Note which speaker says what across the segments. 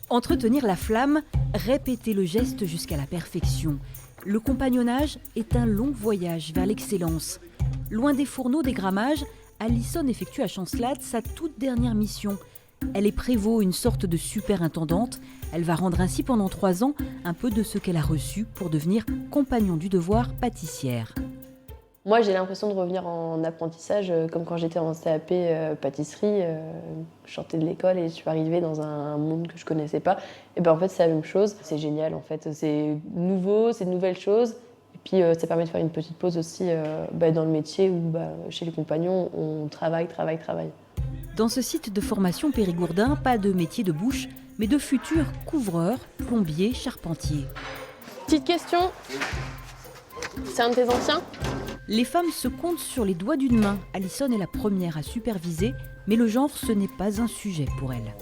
Speaker 1: Entretenir la flamme, répéter le geste jusqu'à la perfection. Le compagnonnage est un long voyage vers l'excellence. Loin des fourneaux des grammages, Alison effectue à Chancelade sa toute dernière mission. Elle est prévôt, une sorte de superintendante. Elle va rendre ainsi pendant 3 ans un peu de ce qu'elle a reçu pour devenir compagnon du devoir pâtissière.
Speaker 2: Moi, j'ai l'impression de revenir en apprentissage, comme quand j'étais en CAP pâtisserie. Je sortais de l'école et je suis arrivée dans un monde que je connaissais pas. Et ben en fait, c'est la même chose. C'est génial, en fait. C'est nouveau, c'est de nouvelles choses. Et puis, ça permet de faire une petite pause aussi dans le métier où, chez les compagnons, on travaille.
Speaker 1: Dans ce site de formation périgourdin, pas de métier de bouche, mais de futurs couvreurs, plombiers, charpentiers.
Speaker 2: Petite question. C'est un de tes anciens ?
Speaker 1: Les femmes se comptent sur les doigts d'une main. Alison est la première à superviser, mais le genre, ce n'est pas un sujet pour elle.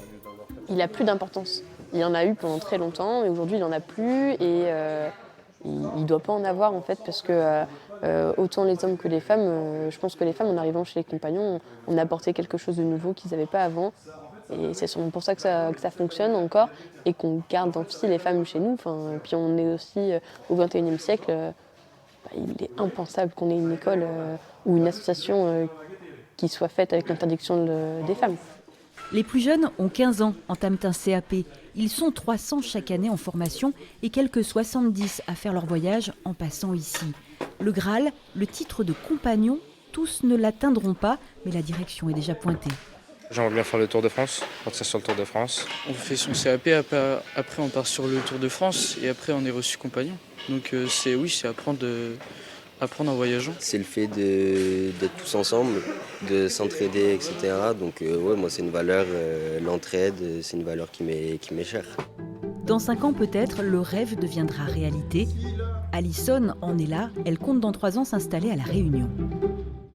Speaker 2: Il n'a plus d'importance. Il y en a eu pendant très longtemps, et aujourd'hui, il n'en a plus. Et il ne doit pas en avoir, en fait, parce que autant les hommes que les femmes, je pense que les femmes, en arrivant chez les compagnons, on a apporté quelque chose de nouveau qu'ils n'avaient pas avant. Et c'est sûrement pour ça que ça fonctionne encore, et qu'on garde aussi les femmes chez nous. Enfin, puis on est aussi au XXIe siècle. Il est impensable qu'on ait une école ou une association qui soit faite avec l'interdiction des femmes.
Speaker 1: Les plus jeunes ont 15 ans, entament un CAP. Ils sont 300 chaque année en formation et quelques 70 à faire leur voyage en passant ici. Le Graal, le titre de compagnon, tous ne l'atteindront pas, mais la direction est déjà pointée.
Speaker 3: J'aimerais bien faire le Tour de France, partir sur le Tour de France.
Speaker 4: On fait son CAP, après on part sur le Tour de France et après on est reçu compagnon. Donc c'est apprendre en voyageant.
Speaker 5: C'est le fait d'être tous ensemble, de s'entraider, etc. Donc moi c'est une valeur, l'entraide, c'est une valeur qui m'est chère.
Speaker 1: Dans 5 ans peut-être, le rêve deviendra réalité. Alison en est là, elle compte dans 3 ans s'installer à La Réunion.